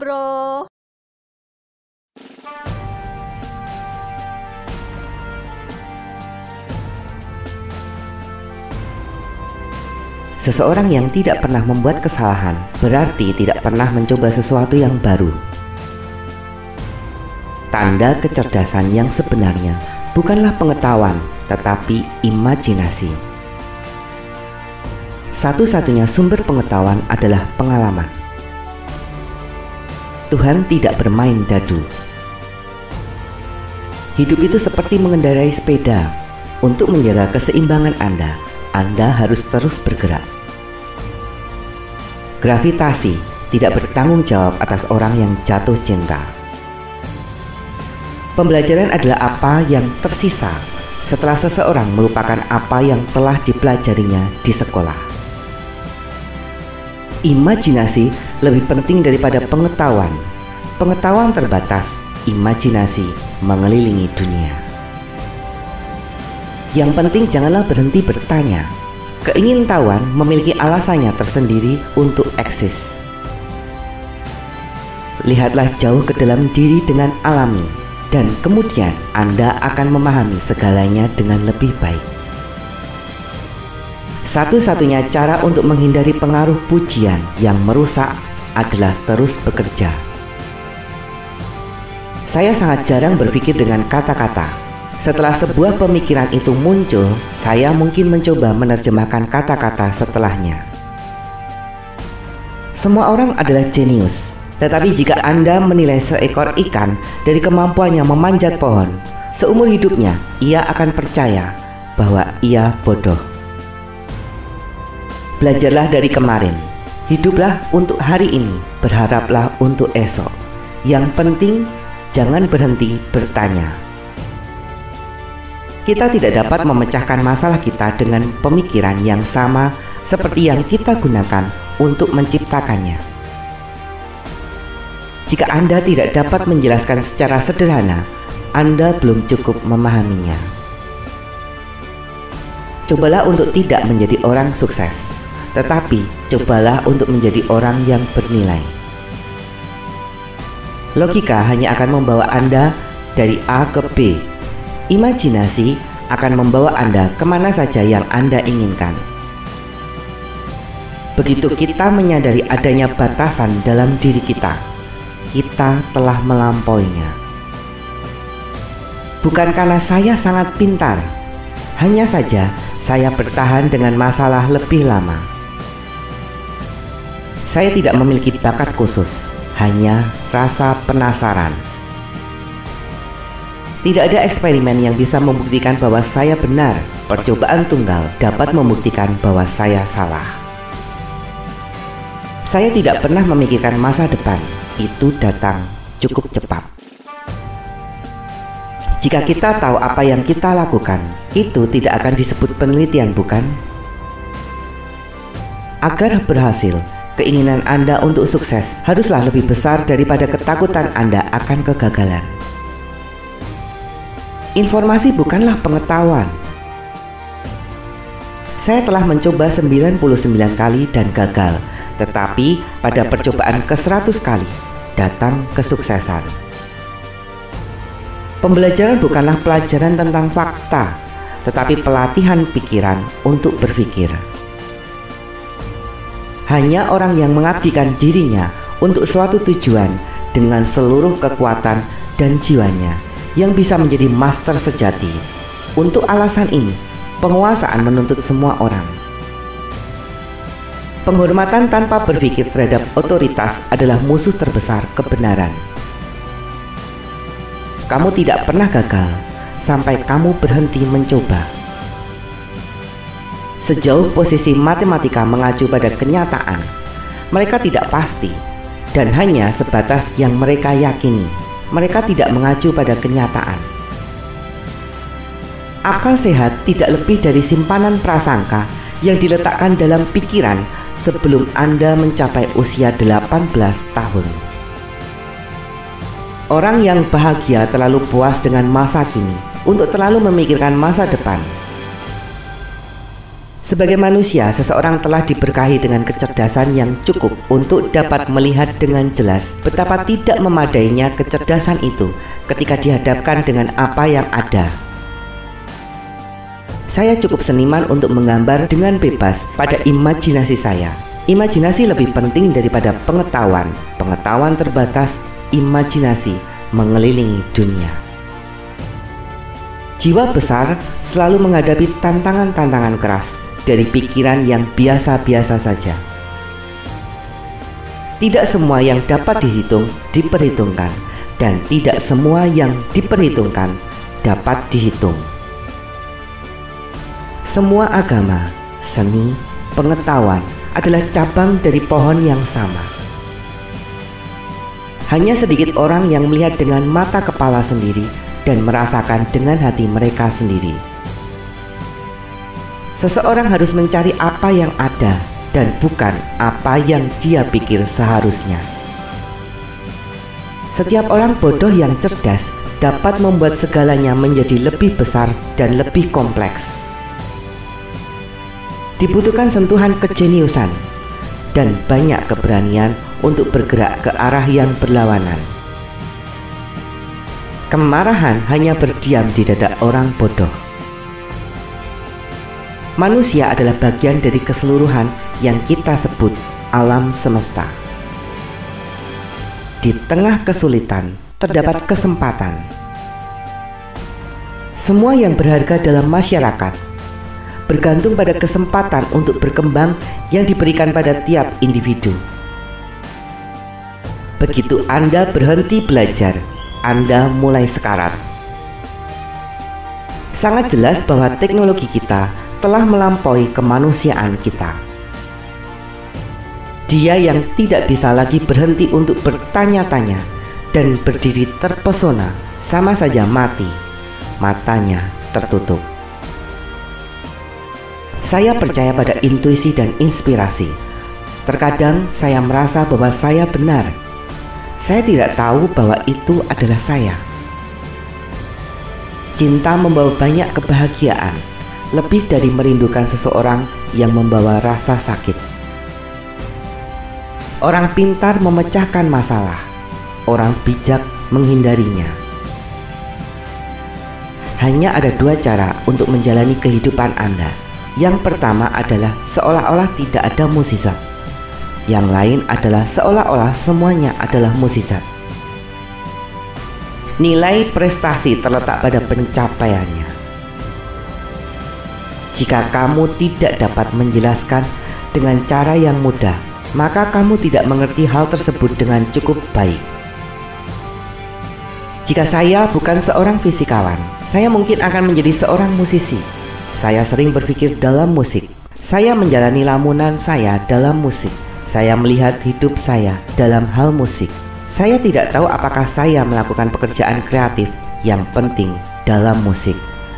bro. Seseorang yang tidak pernah membuat kesalahan berarti tidak pernah mencoba sesuatu yang baru. Tanda kecerdasan yang sebenarnya bukanlah pengetahuan, tetapi imajinasi. Satu-satunya sumber pengetahuan adalah pengalaman. Tuhan tidak bermain dadu. Hidup itu seperti mengendarai sepeda. Untuk menjaga keseimbangan Anda harus terus bergerak. Gravitasi tidak bertanggung jawab atas orang yang jatuh cinta. Pembelajaran adalah apa yang tersisa setelah seseorang melupakan apa yang telah dipelajarinya di sekolah. Imajinasi lebih penting daripada pengetahuan. Pengetahuan terbatas, imajinasi mengelilingi dunia. Yang penting janganlah berhenti bertanya. Keingintahuan memiliki alasannya tersendiri untuk eksis. Lihatlah jauh ke dalam diri dengan alami, dan kemudian Anda akan memahami segalanya dengan lebih baik. Satu-satunya cara untuk menghindari pengaruh pujian yang merusak adalah terus bekerja. Saya sangat jarang berpikir dengan kata-kata. Setelah sebuah pemikiran itu muncul, saya mungkin mencoba menerjemahkan kata-kata setelahnya. Semua orang adalah jenius, tetapi jika Anda menilai seekor ikan dari kemampuannya memanjat pohon, seumur hidupnya ia akan percaya bahwa ia bodoh. Belajarlah dari kemarin, hiduplah untuk hari ini, berharaplah untuk esok. Yang penting, jangan berhenti bertanya. Kita tidak dapat memecahkan masalah kita dengan pemikiran yang sama seperti yang kita gunakan untuk menciptakannya. Jika Anda tidak dapat menjelaskan secara sederhana, Anda belum cukup memahaminya. Cobalah untuk tidak menjadi orang sukses, tetapi cobalah untuk menjadi orang yang bernilai. Logika hanya akan membawa Anda dari A ke B. Imajinasi akan membawa Anda kemana saja yang Anda inginkan. Begitu kita menyadari adanya batasan dalam diri kita telah melampauinya. Bukan karena saya sangat pintar, hanya saja saya bertahan dengan masalah lebih lama. Saya tidak memiliki bakat khusus, hanya rasa penasaran. Tidak ada eksperimen yang bisa membuktikan bahwa saya benar. Percobaan tunggal dapat membuktikan bahwa saya salah. Saya tidak pernah memikirkan masa depan. Itu datang cukup cepat. Jika kita tahu apa yang kita lakukan, itu tidak akan disebut penelitian, bukan? Agar berhasil, keinginan Anda untuk sukses haruslah lebih besar daripada ketakutan Anda akan kegagalan. Informasi bukanlah pengetahuan. Saya telah mencoba 99 kali dan gagal, tetapi pada percobaan ke-100 kali datang kesuksesan. Pembelajaran bukanlah pelajaran tentang fakta, tetapi pelatihan pikiran untuk berpikir. Hanya orang yang mengabdikan dirinya untuk suatu tujuan dengan seluruh kekuatan dan jiwanya yang bisa menjadi master sejati. Untuk alasan ini, penguasaan menuntut semua orang. Penghormatan tanpa berpikir terhadap otoritas adalah musuh terbesar kebenaran. Kamu tidak pernah gagal sampai kamu berhenti mencoba. Sejauh posisi matematika mengacu pada kenyataan, mereka tidak pasti dan hanya sebatas yang mereka yakini. Mereka tidak mengacu pada kenyataan. Akal sehat tidak lebih dari simpanan prasangka yang diletakkan dalam pikiran sebelum Anda mencapai usia 18 tahun. Orang yang bahagia terlalu puas dengan masa kini untuk terlalu memikirkan masa depan. Sebagai manusia, seseorang telah diberkahi dengan kecerdasan yang cukup untuk dapat melihat dengan jelas betapa tidak memadainya kecerdasan itu ketika dihadapkan dengan apa yang ada. Saya cukup seniman untuk menggambar dengan bebas pada imajinasi saya. Imajinasi lebih penting daripada pengetahuan. Pengetahuan terbatas, imajinasi mengelilingi dunia. Jiwa besar selalu menghadapi tantangan-tantangan keras dari pikiran yang biasa-biasa saja. Tidak semua yang dapat dihitung diperhitungkan, dan tidak semua yang diperhitungkan dapat dihitung. Semua agama, seni, pengetahuan adalah cabang dari pohon yang sama. Hanya sedikit orang yang melihat dengan mata kepala sendiri dan merasakan dengan hati mereka sendiri. Seseorang harus mencari apa yang ada dan bukan apa yang dia pikir seharusnya. Setiap orang bodoh yang cerdas dapat membuat segalanya menjadi lebih besar dan lebih kompleks. Dibutuhkan sentuhan kejeniusan dan banyak keberanian untuk bergerak ke arah yang berlawanan. Kemarahan hanya berdiam di dada orang bodoh. Manusia adalah bagian dari keseluruhan yang kita sebut alam semesta. Di tengah kesulitan terdapat kesempatan. Semua yang berharga dalam masyarakat bergantung pada kesempatan untuk berkembang yang diberikan pada tiap individu. Begitu Anda berhenti belajar, Anda mulai sekarat. Sangat jelas bahwa teknologi kita telah melampaui kemanusiaan kita. Dia yang tidak bisa lagi berhenti untuk bertanya-tanya dan berdiri terpesona sama saja mati, matanya tertutup. Saya percaya pada intuisi dan inspirasi. Terkadang saya merasa bahwa saya benar. Saya tidak tahu bahwa itu adalah saya. Cinta membawa banyak kebahagiaan, lebih dari merindukan seseorang yang membawa rasa sakit. Orang pintar memecahkan masalah, orang bijak menghindarinya. Hanya ada dua cara untuk menjalani kehidupan Anda. Yang pertama adalah seolah-olah tidak ada mukjizat. Yang lain adalah seolah-olah semuanya adalah mukjizat. Nilai prestasi terletak pada pencapaiannya. Jika kamu tidak dapat menjelaskan dengan cara yang mudah, maka kamu tidak mengerti hal tersebut dengan cukup baik. Jika saya bukan seorang fisikawan, saya mungkin akan menjadi seorang musisi. Saya sering berpikir dalam musik. Saya menjalani lamunan saya dalam musik. Saya melihat hidup saya dalam hal musik. Saya tidak tahu apakah saya melakukan pekerjaan kreatif yang penting dalam musik.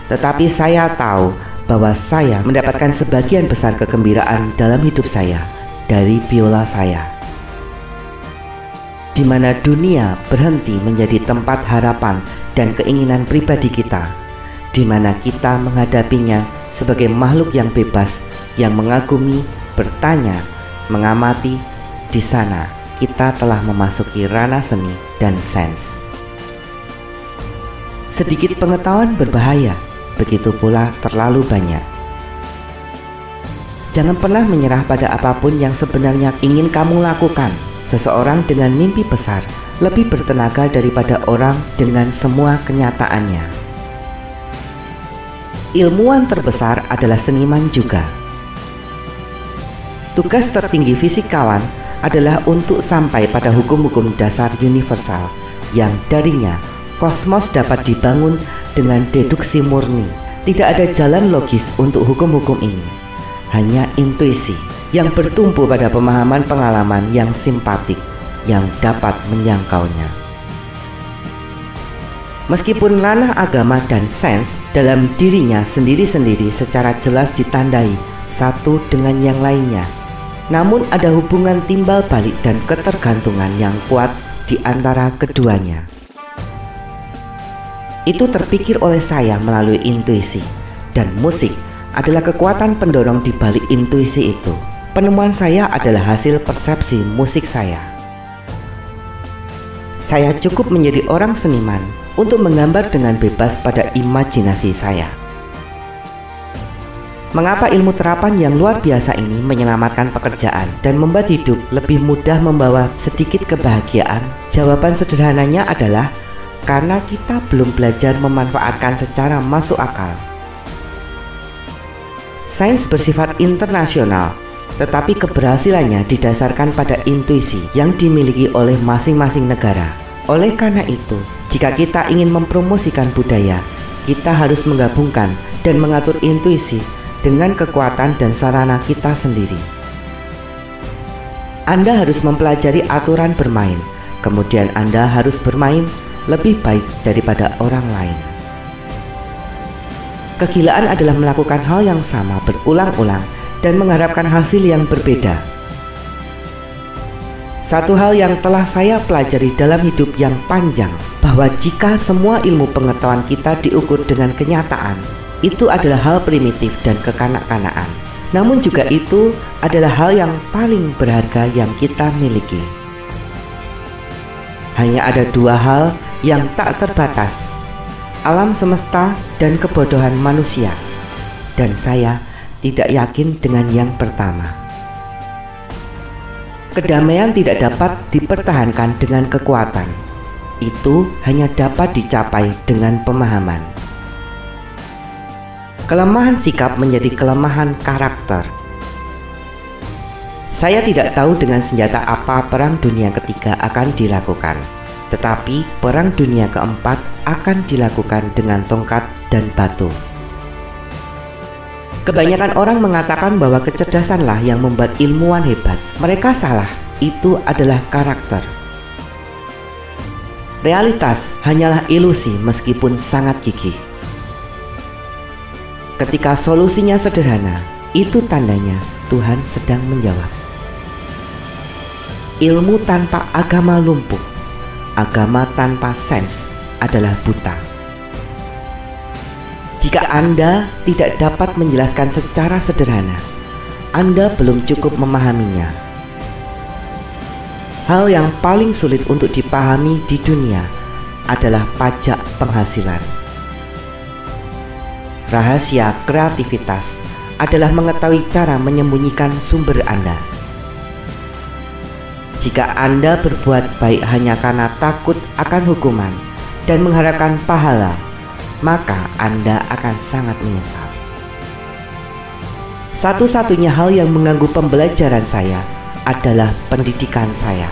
Tetapi saya tahu bahwa saya mendapatkan sebagian besar kegembiraan dalam hidup saya dari biola saya. Di mana dunia berhenti menjadi tempat harapan dan keinginan pribadi kita, di mana kita menghadapinya sebagai makhluk yang bebas, yang mengagumi, bertanya, mengamati. Di sana kita telah memasuki ranah seni dan sains. Sedikit pengetahuan berbahaya, begitu pula terlalu banyak. Jangan pernah menyerah pada apapun yang sebenarnya ingin kamu lakukan. Seseorang dengan mimpi besar lebih bertenaga daripada orang dengan semua kenyataannya. Ilmuwan terbesar adalah seniman juga. Tugas tertinggi fisikawan adalah untuk sampai pada hukum-hukum dasar universal yang darinya kosmos dapat dibangun dengan deduksi murni. Tidak ada jalan logis untuk hukum-hukum ini, hanya intuisi yang bertumpu pada pemahaman pengalaman yang simpatik yang dapat menjangkaunya. Meskipun ranah agama dan sains dalam dirinya sendiri-sendiri secara jelas ditandai satu dengan yang lainnya, namun ada hubungan timbal balik dan ketergantungan yang kuat di antara keduanya. Itu terpikir oleh saya melalui intuisi, dan musik adalah kekuatan pendorong di balik intuisi itu. Penemuan saya adalah hasil persepsi musik saya. Saya cukup menjadi orang seniman untuk menggambar dengan bebas pada imajinasi saya. Mengapa ilmu terapan yang luar biasa ini menyelamatkan pekerjaan dan membuat hidup lebih mudah membawa sedikit kebahagiaan? Jawaban sederhananya adalah karena kita belum belajar memanfaatkan secara masuk akal. Sains bersifat internasional, tetapi keberhasilannya didasarkan pada intuisi yang dimiliki oleh masing-masing negara. Oleh karena itu, jika kita ingin mempromosikan budaya, kita harus menggabungkan dan mengatur intuisi dengan kekuatan dan sarana kita sendiri. Anda harus mempelajari aturan bermain, kemudian Anda harus bermain lebih baik daripada orang lain. Kegilaan adalah melakukan hal yang sama berulang-ulang dan mengharapkan hasil yang berbeda. Satu hal yang telah saya pelajari dalam hidup yang panjang, bahwa jika semua ilmu pengetahuan kita diukur dengan kenyataan, itu adalah hal primitif dan kekanak-kanakan. Namun juga itu adalah hal yang paling berharga yang kita miliki. Hanya ada dua hal yang tak terbatas: alam semesta dan kebodohan manusia. Dan saya tidak yakin dengan yang pertama. Kedamaian tidak dapat dipertahankan dengan kekuatan. Itu hanya dapat dicapai dengan pemahaman. Kelemahan sikap menjadi kelemahan karakter. Saya tidak tahu dengan senjata apa Perang Dunia Ketiga akan dilakukan, tetapi Perang Dunia Keempat akan dilakukan dengan tongkat dan batu. Kebanyakan orang mengatakan bahwa kecerdasanlah yang membuat ilmuwan hebat. Mereka salah, itu adalah karakter. Realitas hanyalah ilusi meskipun sangat gigih. Ketika solusinya sederhana, itu tandanya Tuhan sedang menjawab. Ilmu tanpa agama lumpuh. Agama tanpa sains adalah buta. Jika Anda tidak dapat menjelaskan secara sederhana, Anda belum cukup memahaminya. Hal yang paling sulit untuk dipahami di dunia adalah pajak penghasilan. Rahasia kreativitas adalah mengetahui cara menyembunyikan sumber Anda. Jika Anda berbuat baik hanya karena takut akan hukuman dan mengharapkan pahala, maka Anda akan sangat menyesal. Satu-satunya hal yang mengganggu pembelajaran saya adalah pendidikan saya.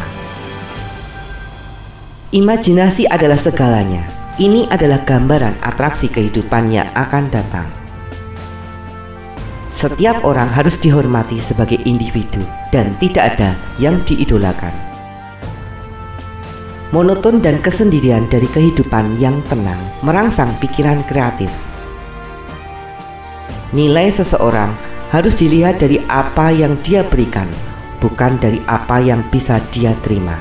Imajinasi adalah segalanya. Ini adalah gambaran atraksi kehidupan yang akan datang. Setiap orang harus dihormati sebagai individu dan tidak ada yang diidolakan. Monoton dan kesendirian dari kehidupan yang tenang merangsang pikiran kreatif. Nilai seseorang harus dilihat dari apa yang dia berikan, bukan dari apa yang bisa dia terima.